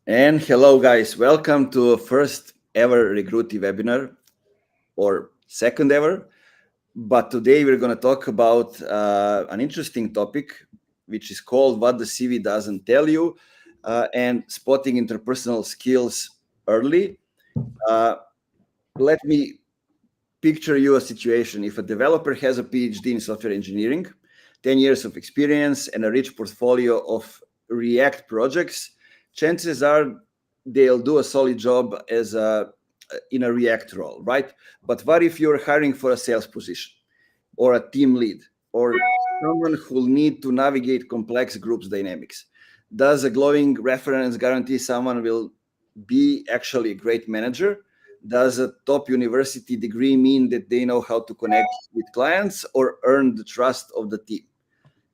And hello, guys. Welcome to a first ever Recrewty webinar, or second ever. But today we're going to talk about an interesting topic, which is called What the CV Doesn't Tell You, and spotting interpersonal skills early. Let me picture you a situation. If a developer has a PhD in software engineering, 10 years of experience, and a rich portfolio of React projects, chances are they'll do a solid job in a React role, right? But what if you're hiring for a sales position or a team lead or someone who'll need to navigate complex groups dynamics? Does a glowing reference guarantee someone will be actually a great manager? Does a top university degree mean that they know how to connect with clients or earn the trust of the team?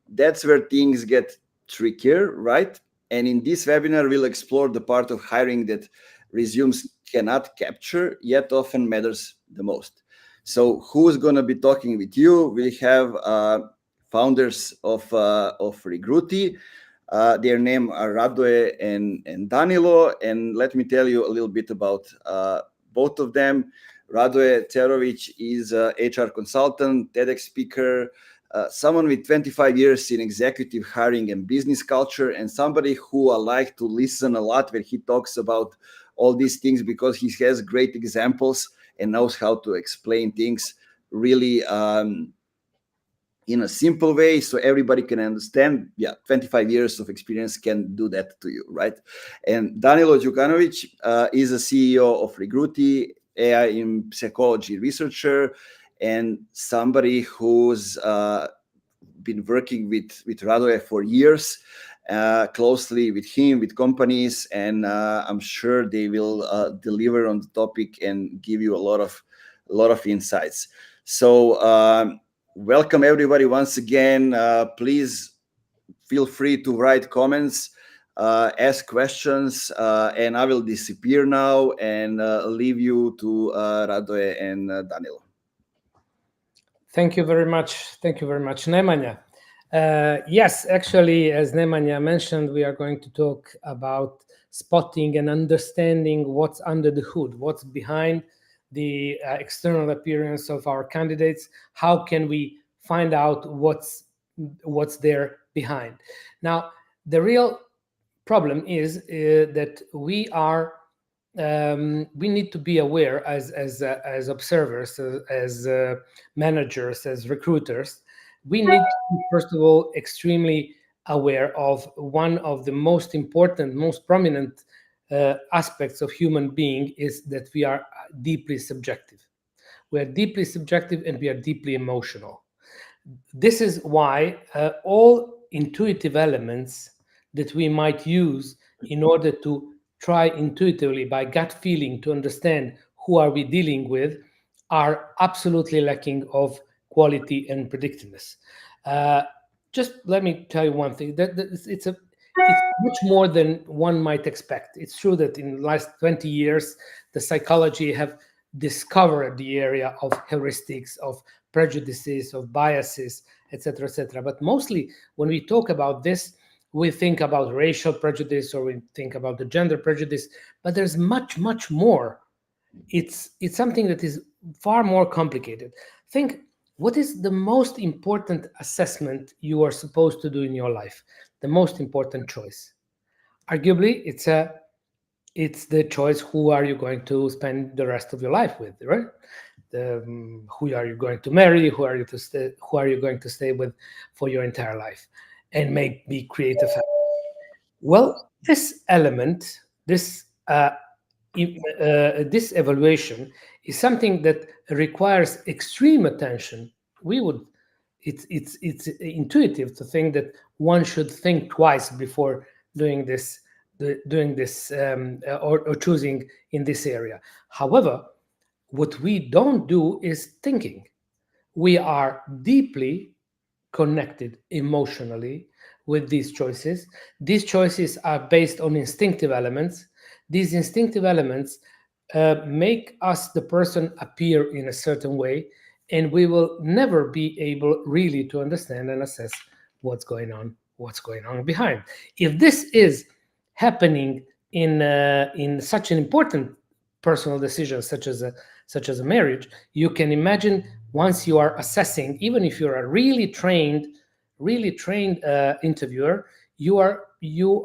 That's where things get trickier, right? And in this webinar, we'll explore the part of hiring that resumes cannot capture, yet often matters the most. So who's going to be talking with you? We have founders of Recrewty. Their name are Radoje and Danilo. And let me tell you a little bit about both of them. Radoje Cerović is a HR consultant, TEDx speaker, someone with 25 years in executive hiring and business culture, and somebody who I like to listen a lot when he talks about all these things, because he has great examples and knows how to explain things really in a simple way so everybody can understand. 25 years of experience can do that to you, right? And Danilo Đukanović is a CEO of Recrewty, AI in psychology researcher, and somebody who's been working with Radoje for years, closely with him, with companies, and I'm sure they will deliver on the topic and give you a lot of insights. So welcome everybody once again. Please feel free to write comments, ask questions, and I will disappear now and leave you to Radoje and Danilo. Thank you very much. Thank you very much, Nemanja. Yes, actually, as Nemanja mentioned, we are going to talk about spotting and understanding what's under the hood, what's behind the external appearance of our candidates. How can we find out what's there behind? Now, the real problem is that we need to be aware as observers, as managers, as recruiters. We need to be, first of all, extremely aware of one of the most important, most prominent aspects of human being is that we are deeply subjective. We are deeply subjective and we are deeply emotional. This is why all intuitive elements that we might use in order to try intuitively by gut feeling to understand who are we dealing with are absolutely lacking of quality and predictiveness. Just let me tell you one thing, that it's much more than one might expect. It's true that in the last 20 years, the psychology have discovered the area of heuristics, of prejudices, of biases, etc., etc. But mostly when we talk about this, we think about racial prejudice or we think about the gender prejudice, but there's much, much more. It's something that is far more complicated. Think, what is the most important assessment you are supposed to do in your life? The most important choice. Arguably, it's the choice, who are you going to spend the rest of your life with, right? Who are you going to marry? Who are you going to stay with for your entire life? And maybe create a family. Well, this element, this evaluation is something that requires extreme attention. It's intuitive to think that one should think twice before doing this or choosing in this area. However, what we don't do is thinking. We are deeply connected emotionally with these choices. These choices are based on instinctive elements. These instinctive elements make us, the person, appear in a certain way, and we will never be able really to understand and assess what's going on behind. If this is happening in such an important personal decision such as a marriage, you can imagine once you are assessing, even if you're a really trained interviewer, you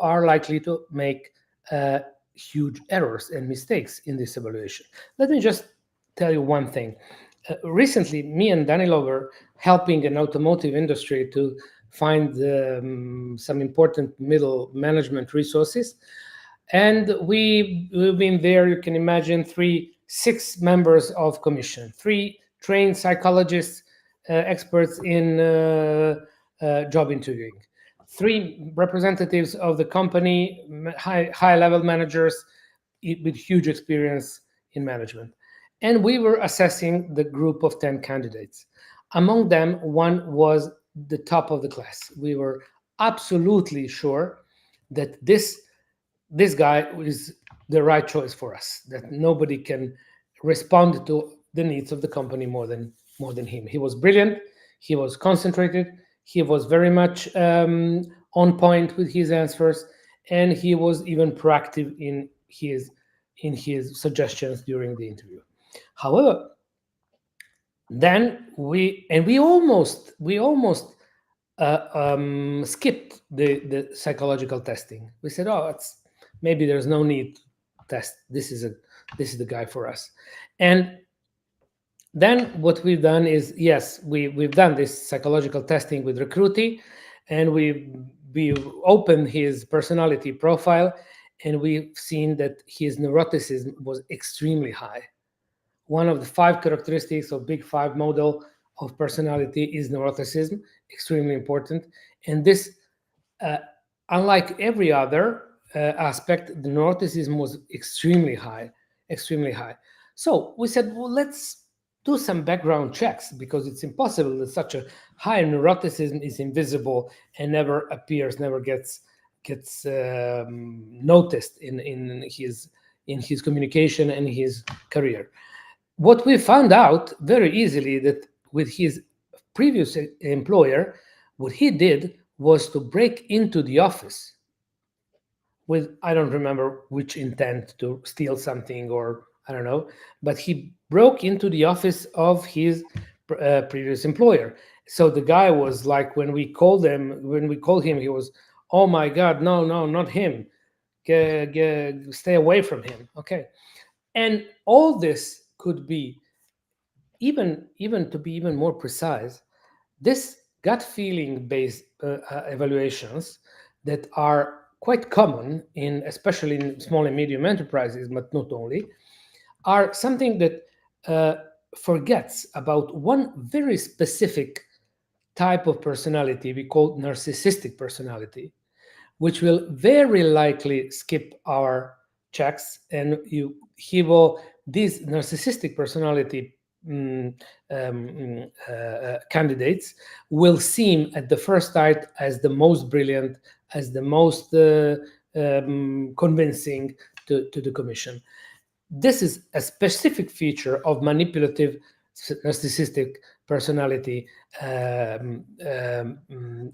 are likely to make huge errors and mistakes in this evaluation. Let me just tell you one thing. Recently, me and Danilo were helping an automotive industry to find some important middle management resources. And we've been there, you can imagine, 6 members of commission, 3 trained psychologists, experts in job interviewing, 3 representatives of the company, high-level managers with huge experience in management. And we were assessing the group of 10 candidates. Among them, one was the top of the class. We were absolutely sure that this guy is the right choice for us, that nobody can respond to the needs of the company more than him. He was brilliant, he was concentrated, he was very much on point with his answers, and he was even proactive in his suggestions during the interview. However, then we almost skipped the psychological testing. We said, "Oh, maybe there's no need to test. This is the guy for us." And then what we've done is, yes, we've done this psychological testing with Recrewty, and we opened his personality profile, and we've seen that his neuroticism was extremely high. One of the 5 characteristics of Big 5 model of personality is neuroticism, extremely important. And this, unlike every other aspect, the neuroticism was extremely high. So we said, well, let's do some background checks, because it's impossible that such a high neuroticism is invisible and never appears, never gets noticed in his communication and his career. What we found out very easily, that with his previous employer, what he did was to break into the office with, I don't remember which intent, to steal something, or I don't know, but he broke into the office of his previous employer. So the guy was like, when we called him, he was, "Oh my God, no, not him. Stay away from him." Okay. And all this could be, even to be even more precise, this gut feeling based evaluations that are quite common especially in small and medium enterprises, but not only, are something that forgets about one very specific type of personality we call narcissistic personality, which will very likely skip our checks, and these narcissistic personality candidates will seem at the first sight as the most brilliant, as the most convincing to the commission. This is a specific feature of manipulative narcissistic personality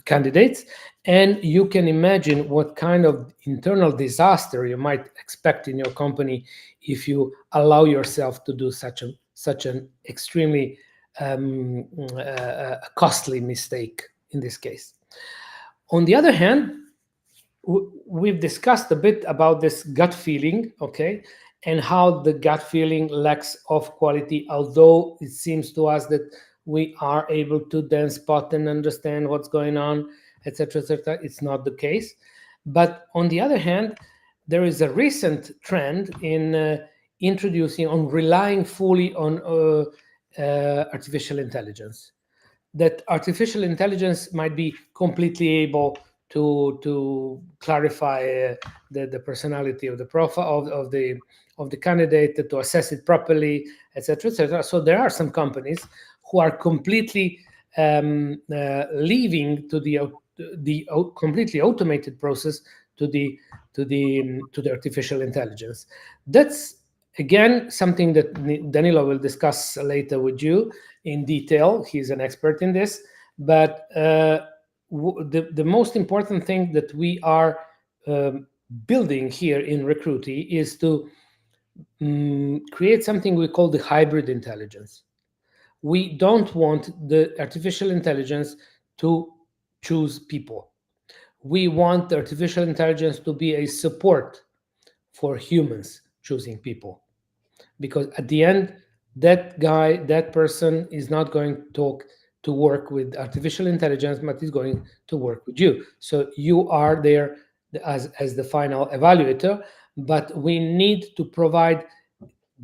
candidates, and you can imagine what kind of internal disaster you might expect in your company if you allow yourself to do such an extremely costly mistake in this case. On the other hand, we've discussed a bit about this gut feeling, okay, and how the gut feeling lacks of quality, although it seems to us that we are able to then spot and understand what's going on, etc., etc. It's not the case. But on the other hand, there is a recent trend in relying fully on artificial intelligence. That artificial intelligence might be completely able to clarify the personality of the profile of the candidate, to assess it properly, etc., etc. So there are some companies who are completely leaving to the completely automated process to the artificial intelligence. That's again something that Danilo will discuss later with you in detail. He's an expert in this, but the most important thing that we are building here in Recrewty is to create something we call the hybrid intelligence. We don't want the artificial intelligence to choose people. We want the artificial intelligence to be a support for humans choosing people. Because at the end, that guy, that person is not going to work with artificial intelligence, but is going to work with you. So you are there as the final evaluator, but we need to provide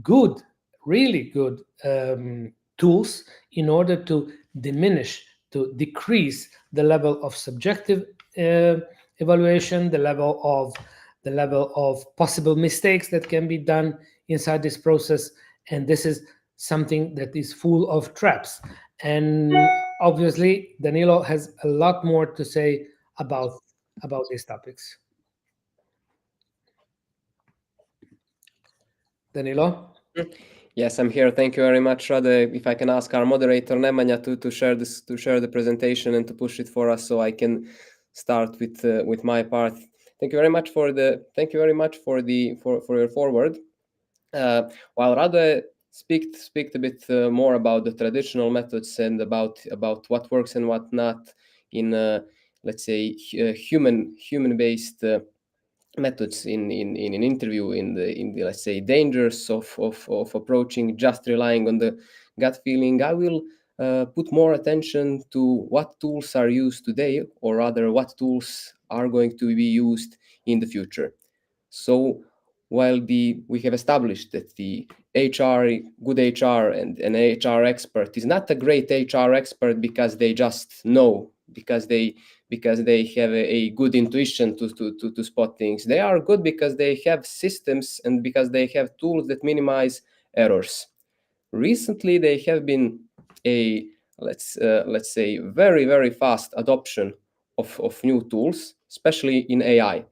good, really good tools in order to decrease the level of subjective evaluation, the level of possible mistakes that can be done inside this process. And this is something that is full of traps. And obviously, Danilo has a lot more to say about these topics. Danilo? Yes, I'm here. Thank you very much, Rade. If I can ask our moderator Nemanja to share the presentation and to push it for us, so I can start with my part. Thank you very much for your forward. While Rade speak a bit more about the traditional methods and about what works and what not in let's say human based methods in an interview, in the let's say dangers of approaching just relying on the gut feeling, I will put more attention to what tools are used today, or rather what tools are going to be used in the future. So while we have established that the good HR and an HR expert is not a great HR expert because they just know, because they have a good intuition to spot things. They are good because they have systems and because they have tools that minimize errors. Recently, there have been a let's say very, very fast adoption of new tools, especially in AI.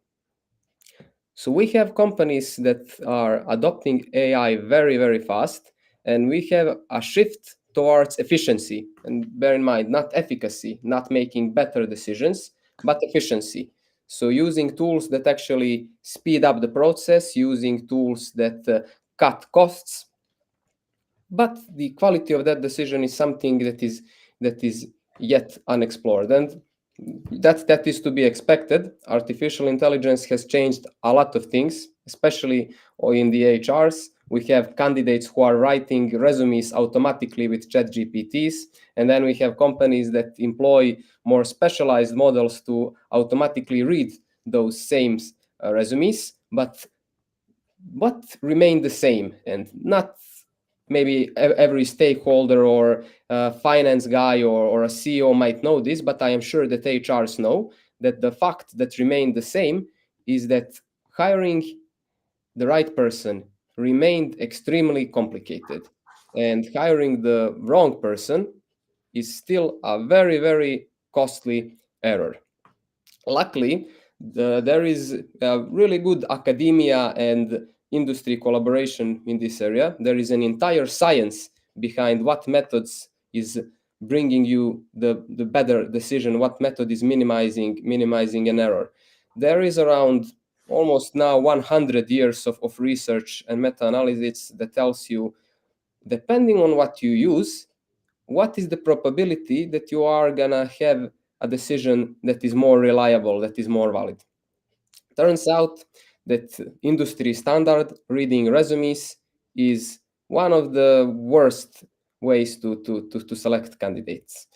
So we have companies that are adopting AI very, very fast, and we have a shift towards efficiency. And bear in mind, not efficacy, not making better decisions, but efficiency. So using tools that actually speed up the process, using tools that cut costs. But the quality of that decision is something that is yet unexplored. And that is to be expected. Artificial intelligence has changed a lot of things, especially in the HRs. We have candidates who are writing resumes automatically with ChatGPTs, and then we have companies that employ more specialized models to automatically read those same resumes, but remain the same, and not maybe every stakeholder or finance guy or a CEO might know this, but I am sure that HRs know that the fact that remained the same is that hiring the right person remained extremely complicated, and hiring the wrong person is still a very, very costly error. Luckily, there is a really good academia and industry collaboration in this area. There is an entire science behind what methods is bringing you the better decision, what method is minimizing an error. There is around almost now 100 years of research and meta-analysis that tells you, depending on what you use, what is the probability that you are gonna have a decision that is more reliable, that is more valid. Turns out that industry standard reading resumes is one of the worst ways to select candidates.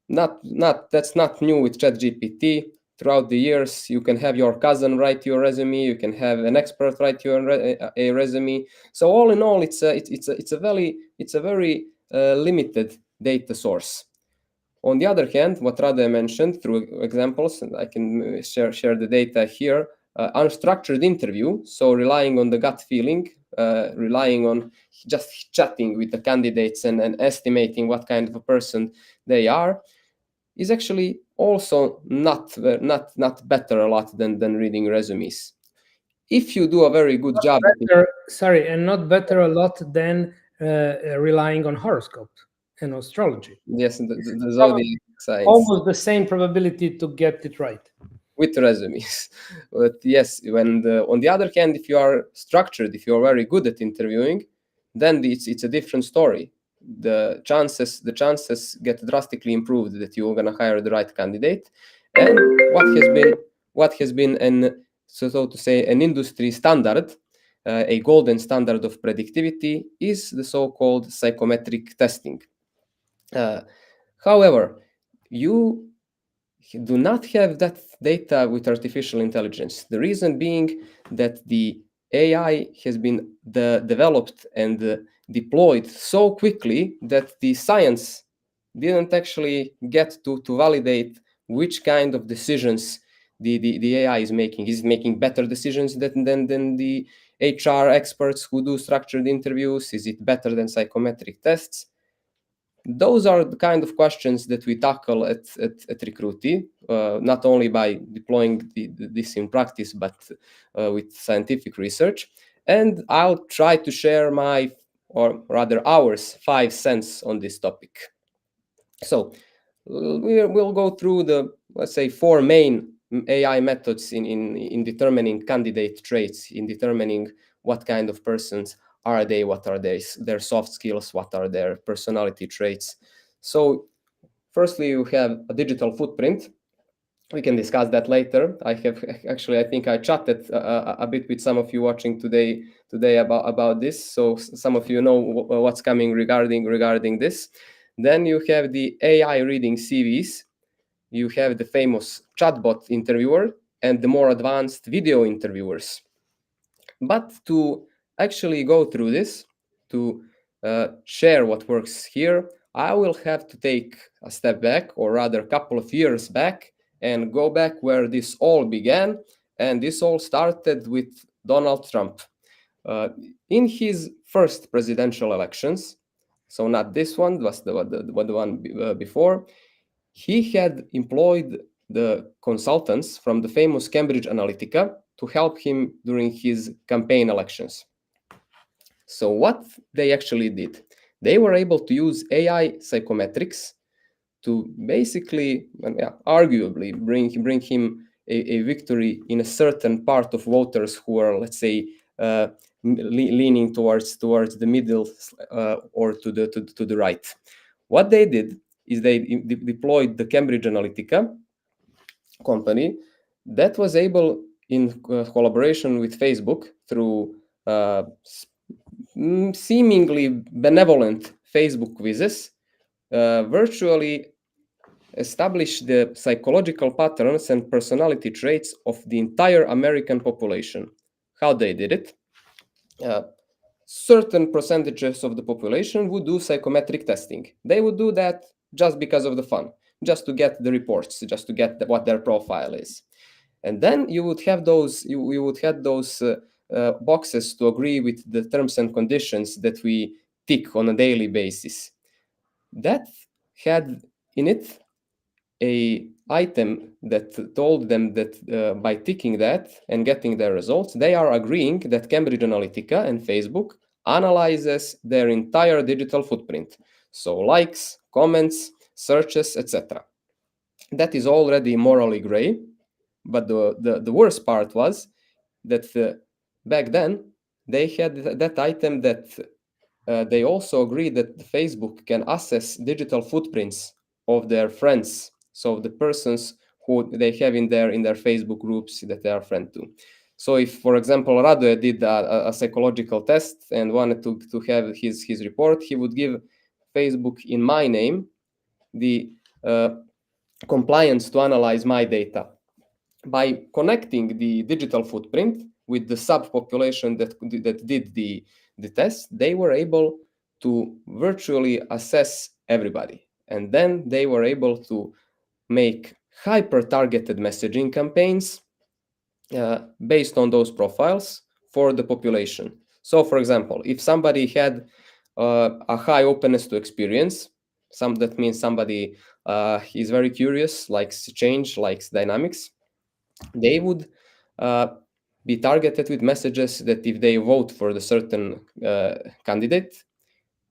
That's not new with ChatGPT. Throughout the years, you can have your cousin write your resume, you can have an expert write your a resume. So all in all, it's a very limited data source. On the other hand, what Rade mentioned through examples, and I can share the data here, unstructured interview, so relying on the gut feeling, relying on just chatting with the candidates and estimating what kind of a person they are, is actually also not better a lot than reading resumes. If you do a very good job, and not better a lot than relying on horoscope and astrology. Yes, the zodiac signs. Almost the same probability to get it right. with resumes. But yes, when on the other hand, if you are structured, if you are very good at interviewing, then it's a different story. The chances get drastically improved that you're gonna hire the right candidate. And what has been an, so to say, an industry standard, a golden standard of predictivity, is the so-called psychometric testing. However, you do not have that data with artificial intelligence. The reason being that the AI has been developed and deployed so quickly that the science didn't actually get to validate which kind of decisions the AI is making. Is it making better decisions than the HR experts who do structured interviews? Is it better than psychometric tests? Those are the kind of questions that we tackle at Recrewty, not only by deploying this in practice, but with scientific research. And I'll try to share my, or rather ours, 5 cents on this topic. So we'll go through the, let's say, 4 main AI methods in determining candidate traits, in determining what kind of persons are they, what are their soft skills, what are their personality traits. So firstly, you have a digital footprint. We can discuss that later. I think I chatted a bit with some of you watching today about this. So some of you know what's coming regarding this. Then you have the AI reading CVs. You have the famous chatbot interviewer and the more advanced video interviewers. But to actually go through this, to share what works here, I will have to take a step back, or rather a couple of years back, and go back where this all began. And this all started with Donald Trump. In his first presidential elections, so not this one, was the one before, he had employed the consultants from the famous Cambridge Analytica to help him during his campaign elections. So what they actually did, they were able to use AI psychometrics to basically, arguably, bring him a victory in a certain part of voters who are, let's say, leaning towards the middle or to the right. What they did is they deployed the Cambridge Analytica company that was able, in collaboration with Facebook, through seemingly benevolent Facebook quizzes, virtually establish the psychological patterns and personality traits of the entire American population. How they did it? Certain percentages of the population would do psychometric testing. They would do that just because of the fun, just to get the reports, just to get what their profile is. And then you would have those boxes to agree with the terms and conditions that we tick on a daily basis. That had in it a item that told them that by ticking that and getting their results, they are agreeing that Cambridge Analytica and Facebook analyzes their entire digital footprint. So likes, comments, searches, etc. That is already morally gray. But the worst part was that back then they had that item that they also agreed that Facebook can assess digital footprints of their friends, so the persons who they have in their Facebook groups that they are friend to. So if, for example, Radoje did a psychological test and wanted to have his report, he would give Facebook in my name the compliance to analyze my data. By connecting the digital footprint with the subpopulation that did the test, they were able to virtually assess everybody. And then they were able to make hyper-targeted messaging campaigns based on those profiles for the population. So, for example, if somebody had a high openness to experience, that means somebody is very curious, likes change, likes dynamics, they would be targeted with messages that if they vote for the certain candidate,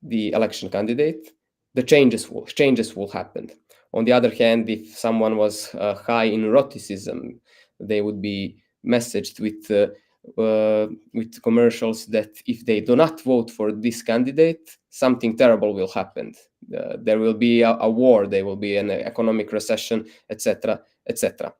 the election candidate, the changes will happen. On the other hand, if someone was high in neuroticism, they would be messaged with commercials that if they do not vote for this candidate, something terrible will happen. There will be a war, there will be an economic recession, etc., etc.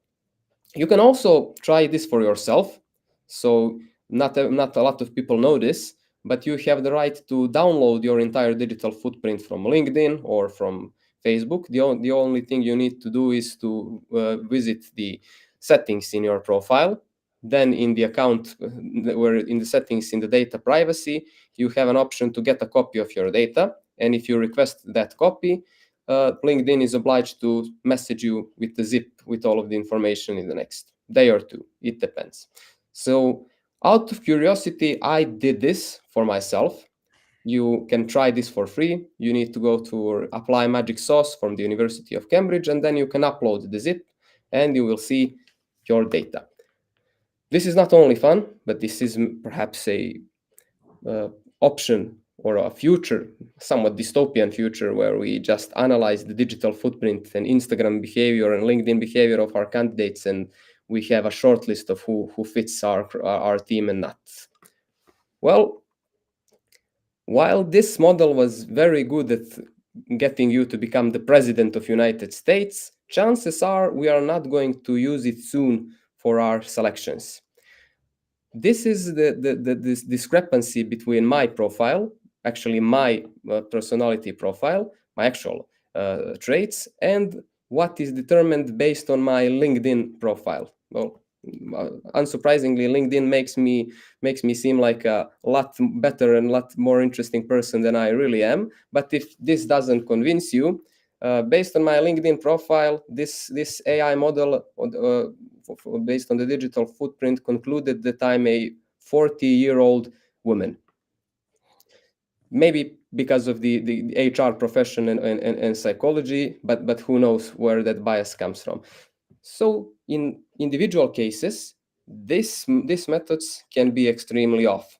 You can also try this for yourself. So not a lot of people know this, but you have the right to download your entire digital footprint from LinkedIn or from Facebook. The only thing you need to do is to visit the settings in your profile. Then in the account, where in the settings in the data privacy, you have an option to get a copy of your data. And if you request that copy, LinkedIn is obliged to message you with the zip with all of the information in the next day or two. It depends. So out of curiosity, I did this for myself. You can try this for free. You need to go to Apply Magic Sauce from the University of Cambridge, and then you can upload the zip and you will see your data. This is not only fun, but this is perhaps a option or a future, somewhat dystopian future, where we just analyze the digital footprint and Instagram behavior and LinkedIn behavior of our candidates, and we have a short list of who fits our team and not. Well, while this model was very good at getting you to become the president of United States, chances are we are not going to use it soon for our selections. This is this discrepancy between my profile, actually my personality profile, my actual traits, and what is determined based on my LinkedIn profile. Well, unsurprisingly, LinkedIn makes me seem like a lot better and a lot more interesting person than I really am. But if this doesn't convince you, based on my LinkedIn profile, this AI model based on the digital footprint concluded that I'm a 40-year-old woman. Maybe because of the HR profession and psychology, but who knows where that bias comes from. So in individual cases, these methods can be extremely off.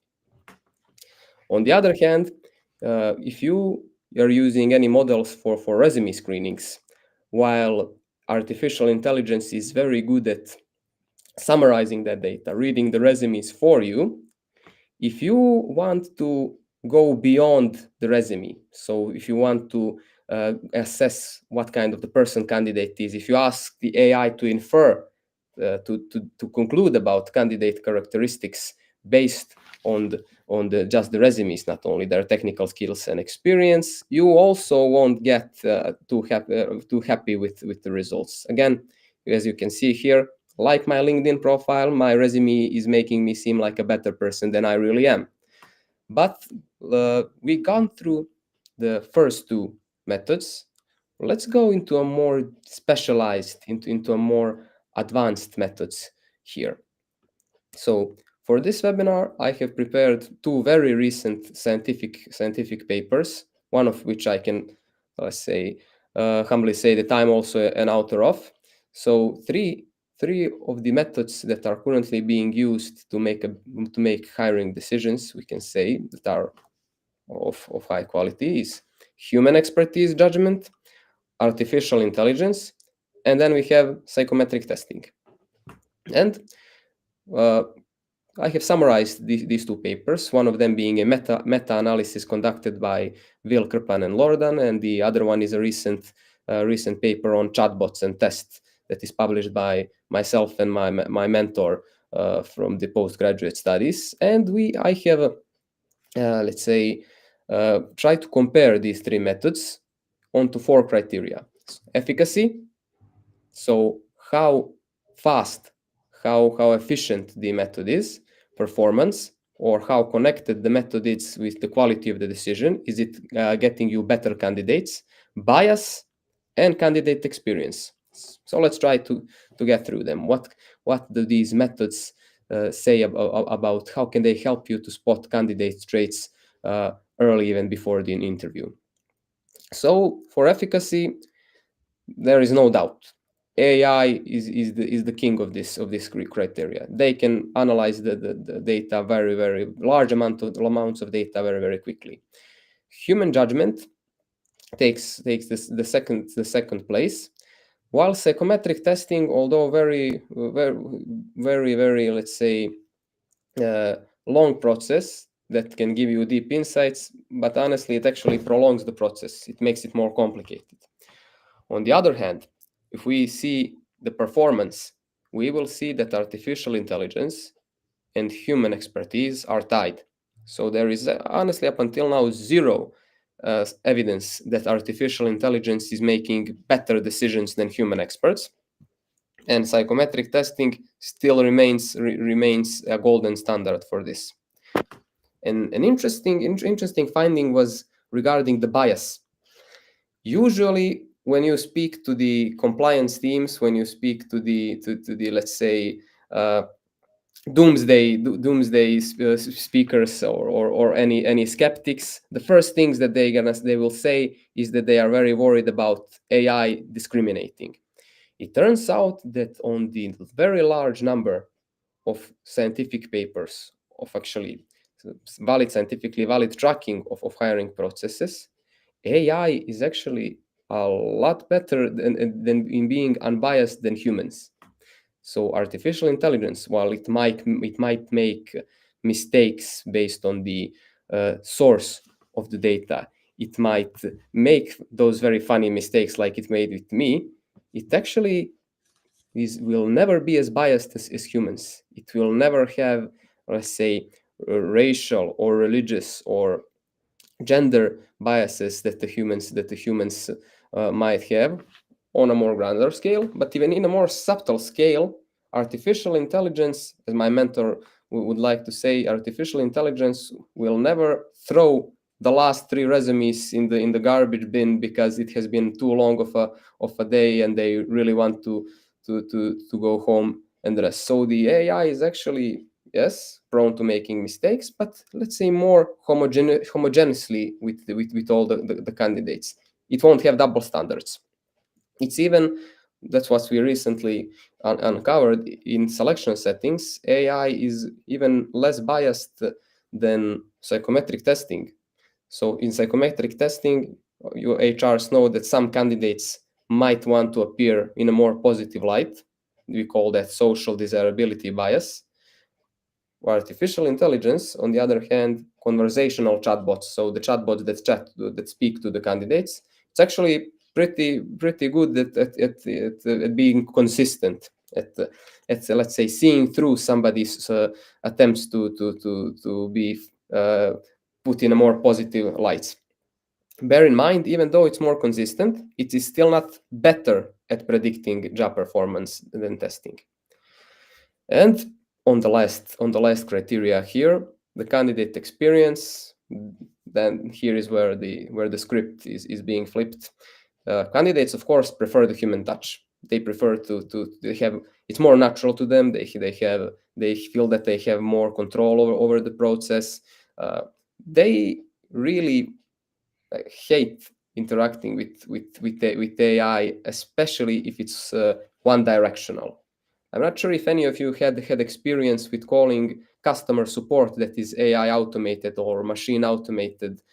On the other hand, if you are using any models for resume screenings, while artificial intelligence is very good at summarizing that data, reading the resumes for you, if you want to go beyond the resume, so if you want to assess what kind of the person candidate is, if you ask the AI to infer, to conclude about candidate characteristics based on just the resumes, not only their technical skills and experience, you also won't get too happy with the results. Again, as you can see here, like my LinkedIn profile, my resume is making me seem like a better person than I really am. But we've gone through the first two methods. Let's go into a more specialized, into a more advanced methods here. So for this webinar, I have prepared two very recent scientific papers, one of which I can, let's say, humbly say that I'm also an author of. So three of the methods that are currently being used to make hiring decisions, we can say, that are of high quality is human expertise judgment, artificial intelligence, and then we have psychometric testing. And I have summarized these two papers, one of them being a meta-analysis conducted by Will, Krpan, and Lordan, and the other one is a recent paper on chatbots and tests that is published by myself and my mentor from the postgraduate studies. And I have, let's say, try to compare these three methods onto four criteria. Efficacy, so how fast, how efficient the method is. Performance, or how connected the method is with the quality of the decision. Is it getting you better candidates? Bias, and candidate experience. So let's try to get through them. What do these methods say about how can they help you to spot candidate traits early, even before the interview? So for efficacy, there is no doubt. AI is the king of this criteria. They can analyze the data very large amounts of data very quickly. Human judgment takes the second place, While psychometric testing, although very, let's say, long process that can give you deep insights, but honestly, it actually prolongs the process. It makes it more complicated. On the other hand, if we see the performance, we will see that artificial intelligence and human expertise are tied. So there is honestly up until now zero evidence that artificial intelligence is making better decisions than human experts. And psychometric testing still remains a golden standard for this. And an interesting finding was regarding the bias. Usually, when you speak to the compliance teams, when you speak to the let's say doomsday speakers or any skeptics, the first things that they will say is that they are very worried about AI discriminating. It turns out that on the very large number of scientific papers, of actually scientifically valid tracking of hiring processes, AI is actually a lot better than in being unbiased than humans. So artificial intelligence, while it might make mistakes based on the source of the data, it might make those very funny mistakes like it made with me. It actually will never be as biased as humans. It will never have, let's say, racial or religious or gender biases that the humans might have on a more grander scale. But even in a more subtle scale, artificial intelligence, as my mentor would like to say, artificial intelligence will never throw the last 3 resumes in the garbage bin because it has been too long of a day and they really want to go home and rest. So the AI is actually, yes, prone to making mistakes, but let's say more homogeneously with all the candidates. It won't have double standards. It's even, that's what we recently uncovered in selection settings, AI is even less biased than psychometric testing. So in psychometric testing, your HRs know that some candidates might want to appear in a more positive light. We call that social desirability bias. Artificial intelligence, on the other hand, conversational chatbots, so the chatbots that speak to the candidates, it's actually pretty good at being consistent, at let's say seeing through somebody's attempts to be put in a more positive light. Bear in mind, even though it's more consistent, it is still not better at predicting job performance than testing. And on the last criteria here, the candidate experience, then here is where the script is being flipped. Candidates, of course, prefer the human touch. They prefer they have, it's more natural to them. They feel that they have more control over the process. They really hate interacting with AI, especially if it's one directional. I'm not sure if any of you had experience with calling customer support that is AI automated or machine automated.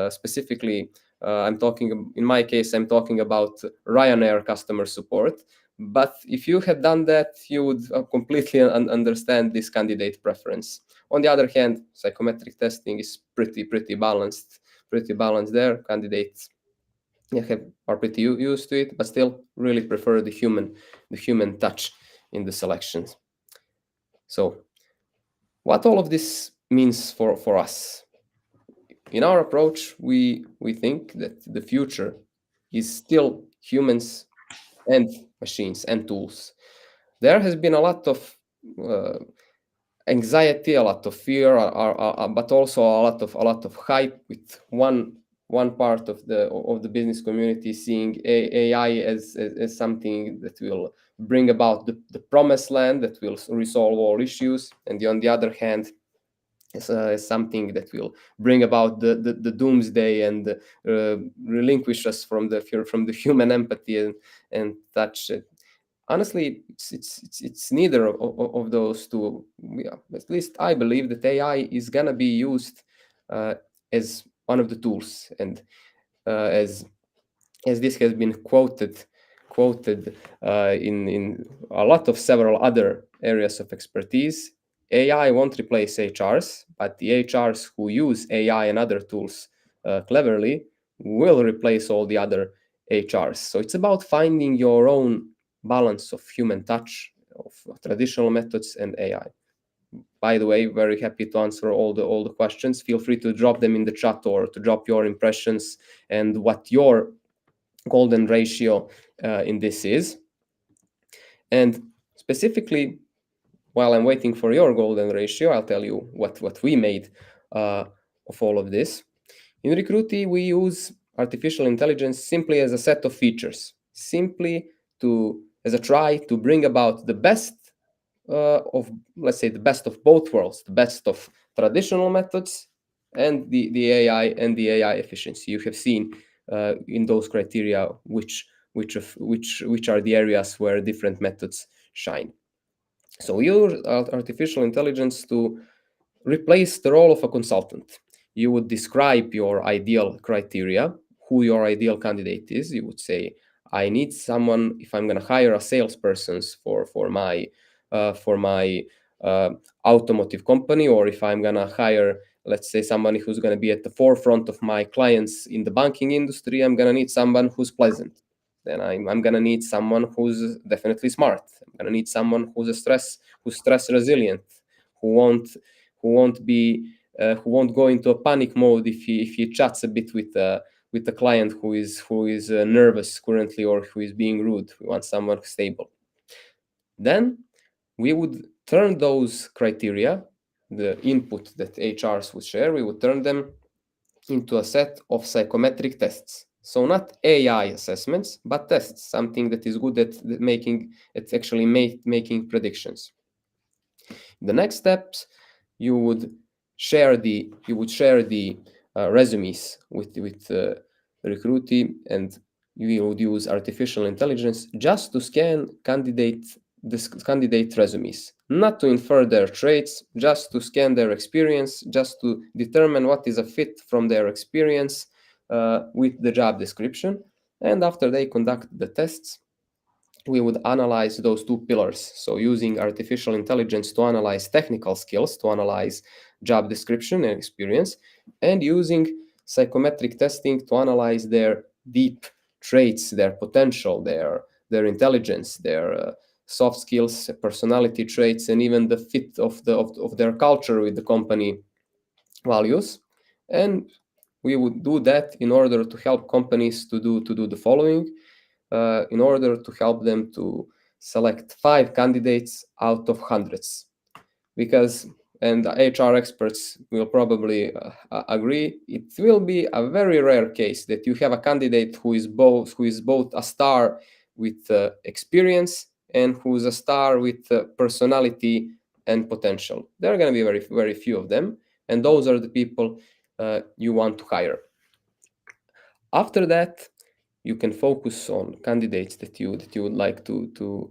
Specifically, in my case, I'm talking about Ryanair customer support. But if you had done that, you would completely understand this candidate preference. On the other hand, psychometric testing is pretty balanced there. Candidates are pretty used to it, but still really prefer the human touch in the selections. So what all of this means for us? In our approach, we think that the future is still humans and machines and tools. There has been a lot of anxiety, a lot of fear, but also a lot of hype with one part of the business community seeing AI as something that will bring about the promised land that will resolve all issues, and on the other hand, as something that will bring about the doomsday and relinquish us from the human empathy and touch. Honestly, it's neither of those two. Yeah, at least I believe that AI is gonna be used as one of the tools, and as this has been quoted quoted in a lot of several other areas of expertise, AI won't replace HRs, but the HRs who use AI and other tools cleverly will replace all the other HRs. So it's about finding your own balance of human touch, of traditional methods and AI. By the way, very happy to answer all the questions. Feel free to drop them in the chat or to drop your impressions and what your golden ratio in this is. And specifically, while I'm waiting for your golden ratio, I'll tell you what we made of all of this. In Recrewty, we use artificial intelligence simply as a set of features, simply as a try to bring about the best of, let's say, the best of both worlds, the best of traditional methods and the AI and the AI efficiency. You have seen in those criteria which are the areas where different methods shine. So we use artificial intelligence to replace the role of a consultant. You would describe your ideal criteria, who your ideal candidate is. You would say, I need someone, if I'm going to hire a salesperson for my automotive company, or if I'm going to hire, let's say, somebody who's going to be at the forefront of my clients in the banking industry, I'm going to need someone who's pleasant. Then I'm going to need someone who's definitely smart. I'm going to need someone who's stress resilient, who won't go into a panic mode if he chats a bit with the client who is nervous currently or who is being rude. We want someone stable. Then we would turn those criteria, the input that HRs would share, we would turn them into a set of psychometric tests. So not AI assessments, but tests, something that is good at making predictions. The next steps, you would share the resumes with Recrewty, and you would use artificial intelligence just to scan candidate resumes, not to infer their traits, just to scan their experience, just to determine what is a fit from their experience with the job description. And after they conduct the tests, we would analyze those two pillars. So using artificial intelligence to analyze technical skills, to analyze job description and experience, and using psychometric testing to analyze their deep traits, their potential, their intelligence, their soft skills, personality traits, and even the fit of their culture with the company values. And we would do that in order to help companies to do the following. In order to help them to select 5 candidates out of hundreds. Because, and HR experts will probably agree, it will be a very rare case that you have a candidate who is both a star with experience and who's a star with personality and potential. There are going to be very, very few of them, and those are the people you want to hire. After that, you can focus on candidates that you would like to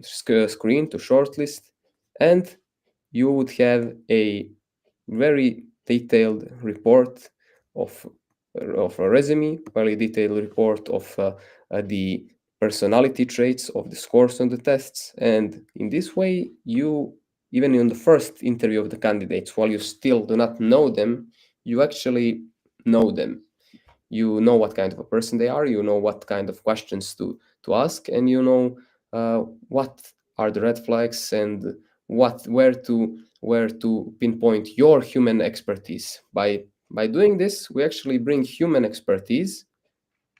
screen, to shortlist, and you would have a very detailed report of a resume, very detailed report of the personality traits, of the scores on the tests. And in this way, you, even in the first interview of the candidates, while you still do not know them, you actually know them. You know what kind of a person they are, you know what kind of questions to ask, and you know what are the red flags and where to pinpoint your human expertise. By doing this, we actually bring human expertise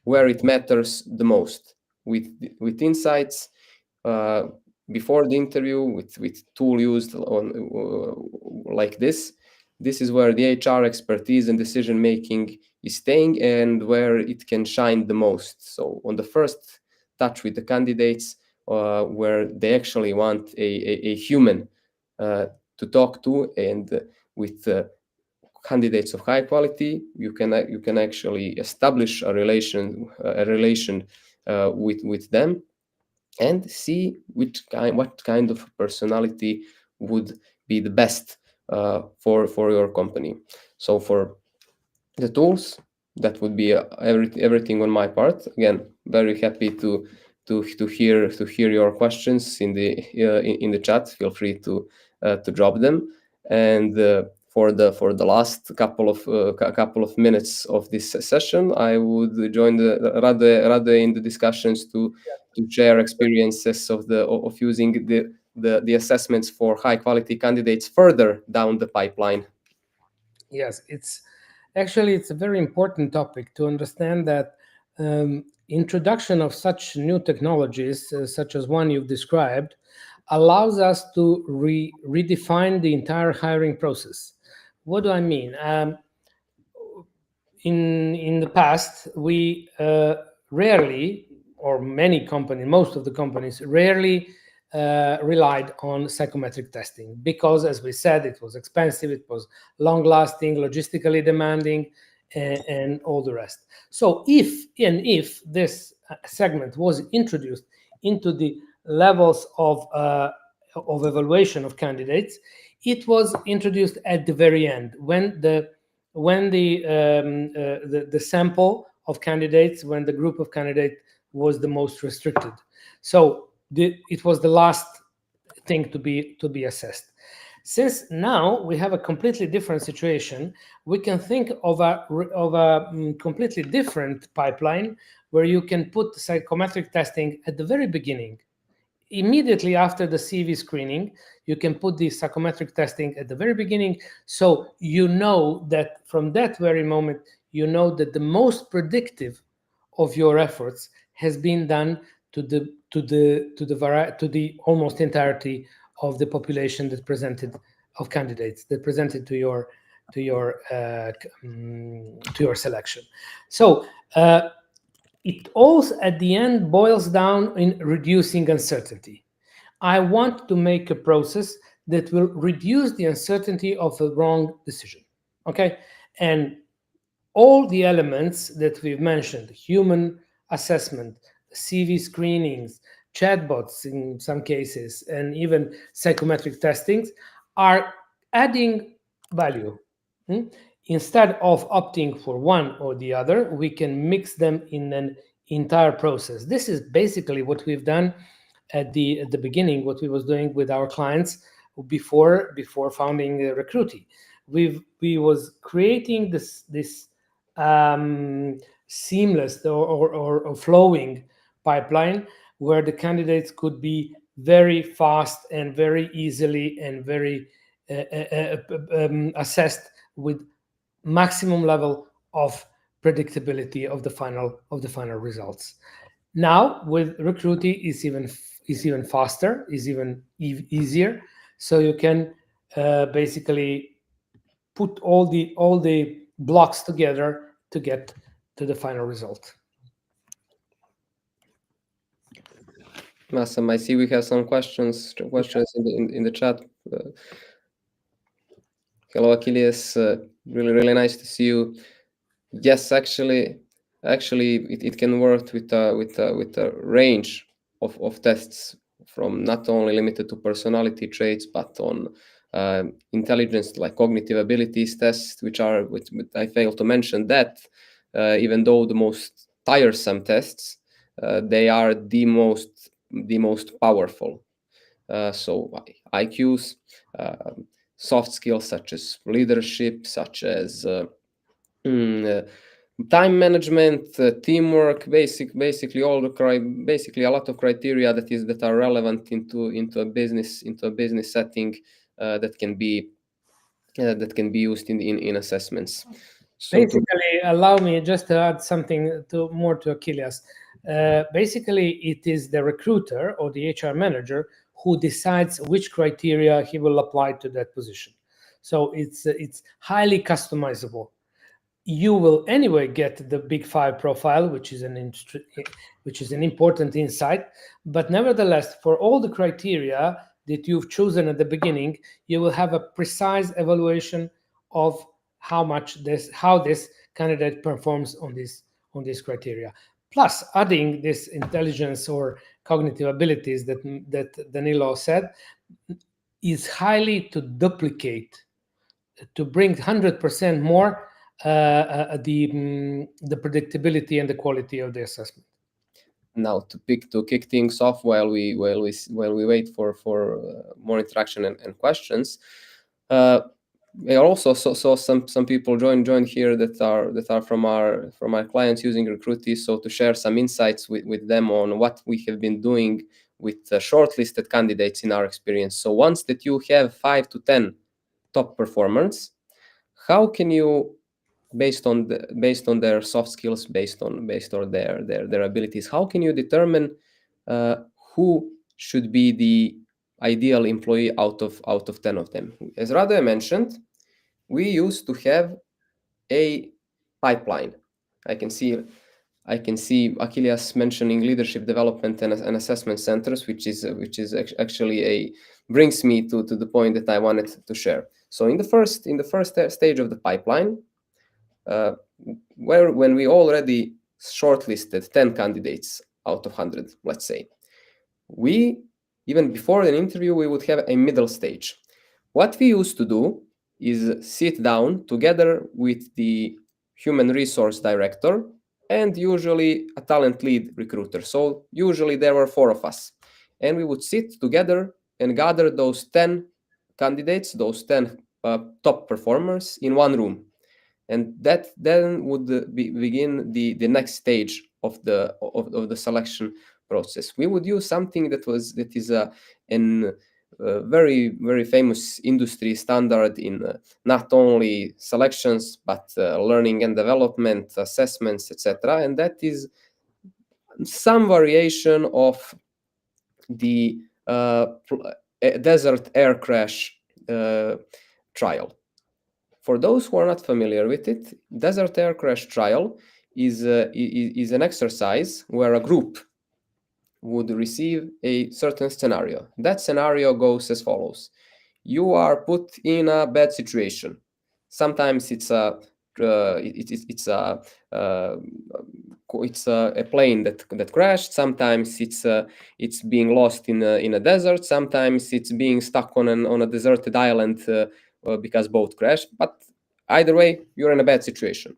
where it matters the most, with insights before the interview, with tool used like this. This is where the HR expertise and decision making is staying, and where it can shine the most. So on the first touch with the candidates, where they actually want a human to talk to, and with candidates of high quality, you can actually establish a relation with them, and see what kind of personality would be the best for your company. So for the tools, that would be everything on my part. Again, very happy to hear your questions in the chat. Feel free to drop them. And for the last couple of minutes of this session, I would join Radoje in the discussions to share experiences of using the assessments for high quality candidates further down the pipeline. Yes, it's a very important topic to understand that introduction of such new technologies, such as one you've described, allows us to redefine the entire hiring process. What do I mean? In the past, we rarely, or most of the companies rarely relied on psychometric testing because, as we said, it was expensive, it was long-lasting, logistically demanding, and all the rest. So if this segment was introduced into the levels of evaluation of candidates, it was introduced at the very end when the sample of candidates, when the group of candidates was the most restricted. So it was the last thing to be assessed. Since now we have a completely different situation, we can think of a completely different pipeline where you can put psychometric testing at the very beginning. Immediately after the CV screening, you can put the psychometric testing at the very beginning, so you know that from that very moment, you know that the most predictive of your efforts has been done to the almost entirety of the population that presented of candidates that presented to your selection. So it also at the end boils down in reducing uncertainty. I want to make a process that will reduce the uncertainty of a wrong decision. Okay, and all the elements that we've mentioned, human assessment, CV screenings, chatbots in some cases, and even psychometric testings are adding value. Instead of opting for one or the other, we can mix them in an entire process. This is basically what we've done at the beginning, what we was doing with our clients before founding Recrewty. We was creating this seamless or flowing pipeline where the candidates could be very fast and very easily and very assessed with maximum level of predictability of the final results. Now with Recrewty is even faster, is even easier, so you can basically put all the blocks together to get to the final result. Awesome. I see we have some questions in the chat. Hello, Achilles. Really nice to see you. Yes, actually, it can work with a range of tests, from not only limited to personality traits, but on intelligence, like cognitive abilities tests, which I failed to mention that even though the most tiresome tests, they are the most powerful. So IQs, soft skills such as leadership, such as time management, teamwork, basically a lot of criteria that are relevant into a business setting that can be used in assessments. So basically, allow me just to add something more to Achilles. Basically, it is the recruiter or the HR manager who decides which criteria he will apply to that position. So it's highly customizable. You will anyway get the Big Five profile, which is an important insight. But nevertheless, for all the criteria that you've chosen at the beginning, you will have a precise evaluation of how this candidate performs on this criteria. Plus, adding this intelligence or cognitive abilities that Danilo said is highly to duplicate, to bring 100% more the predictability and the quality of the assessment. Now to kick things off while we wait for more interaction and questions. I also saw some people join here that are from our clients using Recrewty. So to share some insights with them on what we have been doing with shortlisted candidates in our experience. So once that you have 5 to 10 top performers, how can you, based on their soft skills, based on their abilities, how can you determine who should be the ideal employee out of 10 of them? As Radoje mentioned, we used to have a pipeline. I can see Achilles mentioning leadership development and assessment centers, which is actually brings me to the point that I wanted to share. So in the first stage of the pipeline, when we already shortlisted 10 candidates out of 100, let's say, we, even before an interview, we would have a middle stage. What we used to do is sit down together with the human resource director and usually a talent lead recruiter. So usually there were 4 of us, and we would sit together and gather those 10 candidates, those 10 top performers in one room. And that then would begin the next stage of the selection process. We would use something that is a very, very famous industry standard in not only selections but learning and development, assessments, etc. And that is some variation of the desert air crash trial. For those who are not familiar with it, desert air crash trial is an exercise where a group would receive a certain scenario. That scenario goes as follows: you are put in a bad situation. Sometimes it's a plane that crashed. Sometimes it's being lost in a desert. Sometimes it's being stuck on a deserted island because boat crashed. But either way, you're in a bad situation.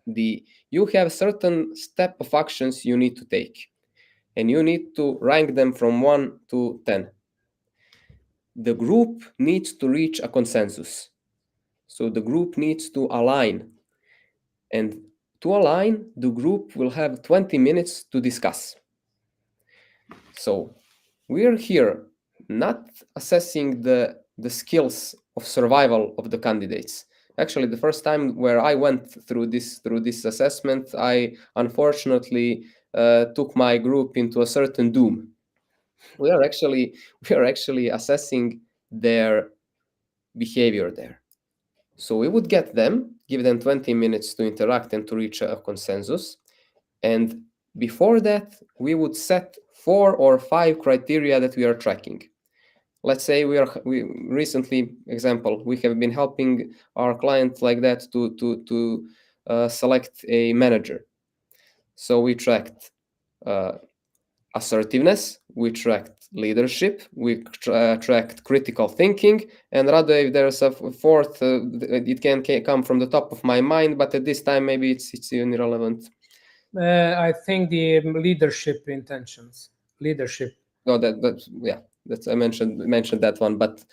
You have certain step of actions you need to take, and you need to rank them from 1 to 10. The group needs to reach a consensus. So the group needs to align. And to align, the group will have 20 minutes to discuss. So we're here not assessing the skills of survival of the candidates. Actually, the first time where I went through this assessment, I unfortunately took my group into a certain doom. We are actually assessing their behavior there. So we would give them 20 minutes to interact and to reach a consensus. And before that, we would set 4 or 5 criteria that we are tracking. Let's say we recently, example, we have been helping our clients like that to select a manager. So we tracked assertiveness, we tracked leadership, we tracked critical thinking, and rather if there's a fourth, it can come from the top of my mind, but at this time maybe it's irrelevant. I think the leadership intentions, leadership. No, that's I mentioned that one, but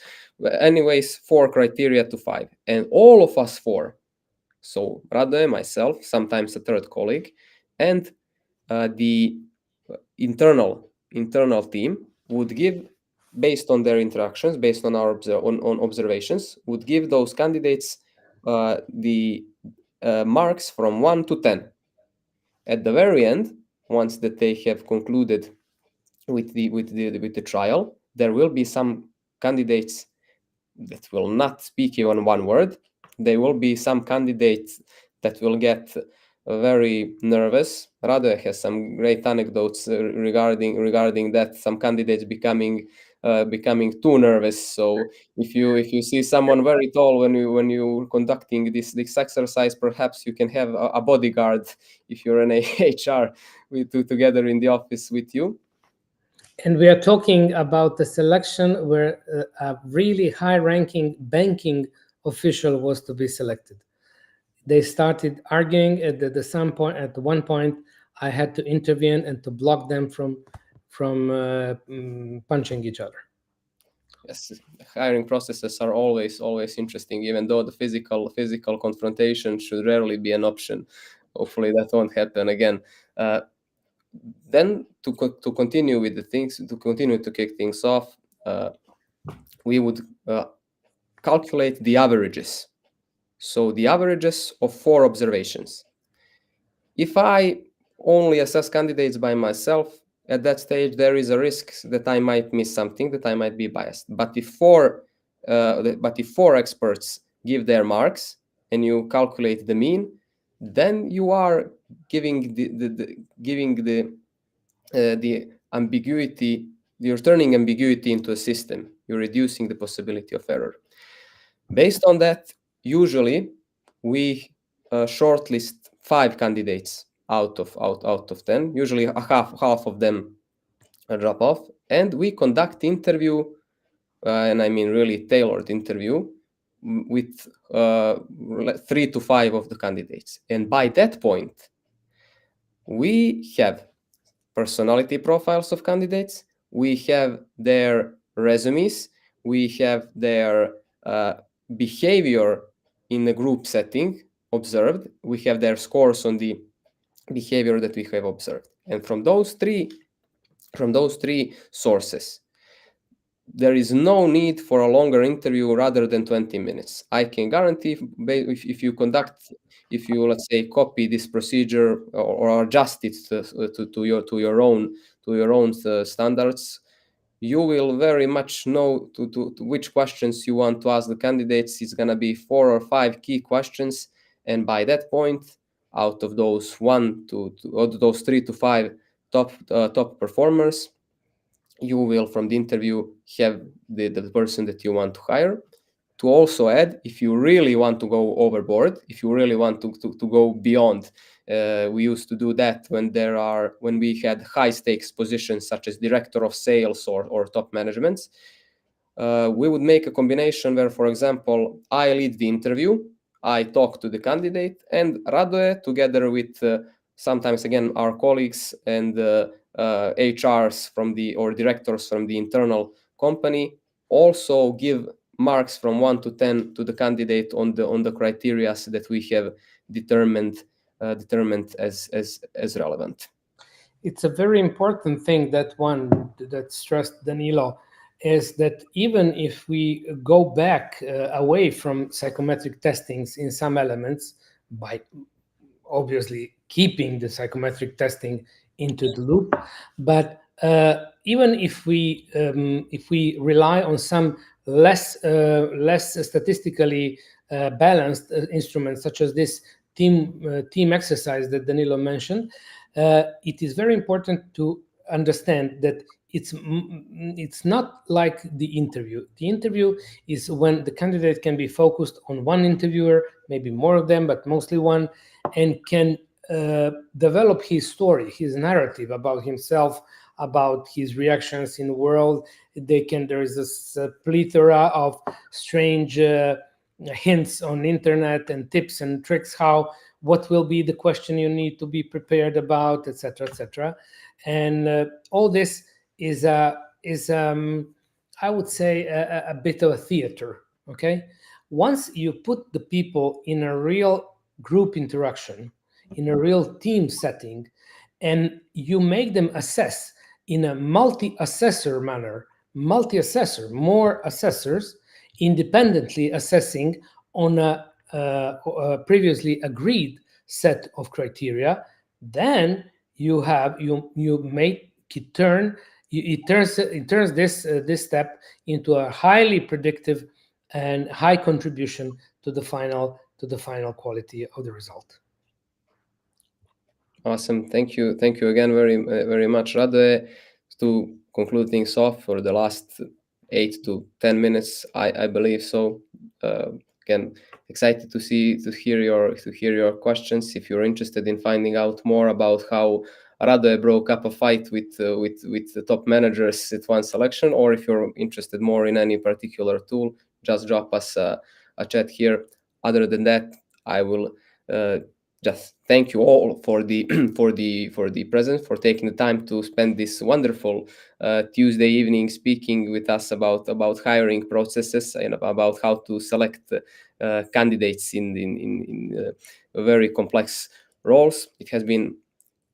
anyways, 4 criteria to 5, and all of us 4. So Radoje, myself, sometimes a third colleague, and the internal team would give, based on their interactions, based on our observations, would give those candidates the marks from 1 to 10. At the very end, once that they have concluded with the trial, there will be some candidates that will not speak even one word. There will be some candidates that will get very nervous. Radoje has some great anecdotes regarding that. Some candidates becoming too nervous. So if you see someone very tall when you conducting this exercise, perhaps you can have a bodyguard if you're an HR together in the office with you. And we are talking about the selection where a really high-ranking banking official was to be selected. they started arguing. At one point, I had to intervene and to block them from punching each other. Yes, hiring processes are always interesting, even though the physical confrontation should rarely be an option. Hopefully that won't happen again. Then to continue with the things, to continue to kick things off, we would calculate the averages. So the averages of 4 observations. If I only assess candidates by myself, at that stage, there is a risk that I might miss something, that I might be biased. But if 4 experts give their marks and you calculate the mean, then you are giving the ambiguity. You're turning ambiguity into a system. You're reducing the possibility of error. Based on that, usually we shortlist 5 candidates out of 10. Usually half of them drop off, and we conduct interview, and I mean really tailored interview with 3 to 5 of the candidates. And by that point, we have personality profiles of candidates, we have their resumes, we have their behavior in a group setting observed, we have their scores on the behavior that we have observed. And from those three sources, there is no need for a longer interview rather than 20 minutes. I can guarantee if you let's say copy this procedure or adjust it to your own standards, you will very much know to which questions you want to ask the candidates. It's going to be 4 or 5 key questions, and by that point, out of those 3 to 5 top performers, you will from the interview have the person that you want to hire. To also add, if you really want to go overboard, if you really want to go beyond, we used to do that when we had high stakes positions such as director of sales or top managements. We would make a combination where, for example, I lead the interview, I talk to the candidate, and Radoje, together with sometimes again our colleagues and HRs or directors from the internal company, also give marks from 1 to 10 to the candidate on the criteria that we have determined as relevant. It's a very important thing that stressed Danilo, is that even if we go back away from psychometric testings in some elements, by obviously keeping the psychometric testing into the loop, but even if we rely on some less statistically balanced instruments, such as this team exercise that Danilo mentioned, it is very important to understand that it's not like the interview. The interview is when the candidate can be focused on one interviewer, maybe more of them, but mostly one, and can develop his story, his narrative about himself, about his reactions in the world. There is this plethora of strange hints on internet and tips and tricks, what will be the question you need to be prepared about, etc., etc. And all this is I would say a bit of a theater. Okay, once you put the people in a real group interaction, in a real team setting, and you make them assess in a multi-assessor manner, more assessors independently assessing on a previously agreed set of criteria, then you make it turn. It turns this step into a highly predictive and high contribution to the final quality of the result. Awesome, thank you again very much, Radoje. To conclude things off for the last 8 to 10 minutes, I believe so. Again, excited to hear your questions. If you're interested in finding out more about how Radoje broke up a fight with the top managers at one selection, or if you're interested more in any particular tool, just drop us a chat here. Other than that, I will just thank you all for the for the presence, for taking the time to spend this wonderful Tuesday evening speaking with us about hiring processes and about how to select candidates in very complex roles. It has been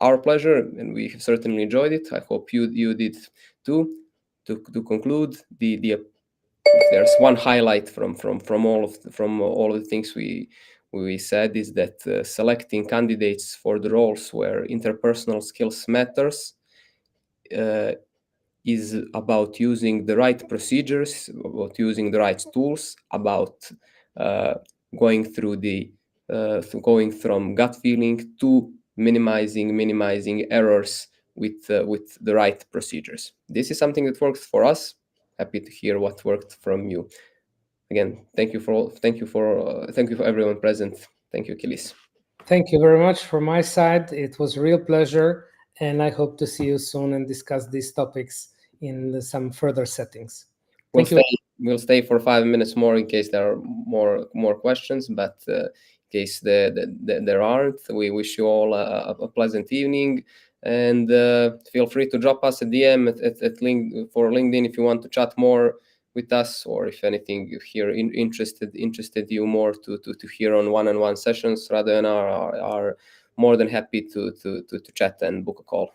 our pleasure, and we have certainly enjoyed it. I hope you did too. To conclude, if there's one highlight from all of the things we said, is that selecting candidates for the roles where interpersonal skills matters is about using the right procedures, about using the right tools, about going from gut feeling to minimizing errors with the right procedures. This is something that works for us. Happy to hear what worked from you. Again, thank you for everyone present. Thank you, Kilis. Thank you very much from my side. It was a real pleasure, and I hope to see you soon and discuss these topics in some further settings. We'll stay for 5 minutes more in case there are more questions, but in case there aren't, we wish you all a pleasant evening, and feel free to drop us a DM for LinkedIn if you want to chat more with us, or if anything you hear interested you more to hear on one-on-one sessions. Radoje and I are more than happy to chat and book a call.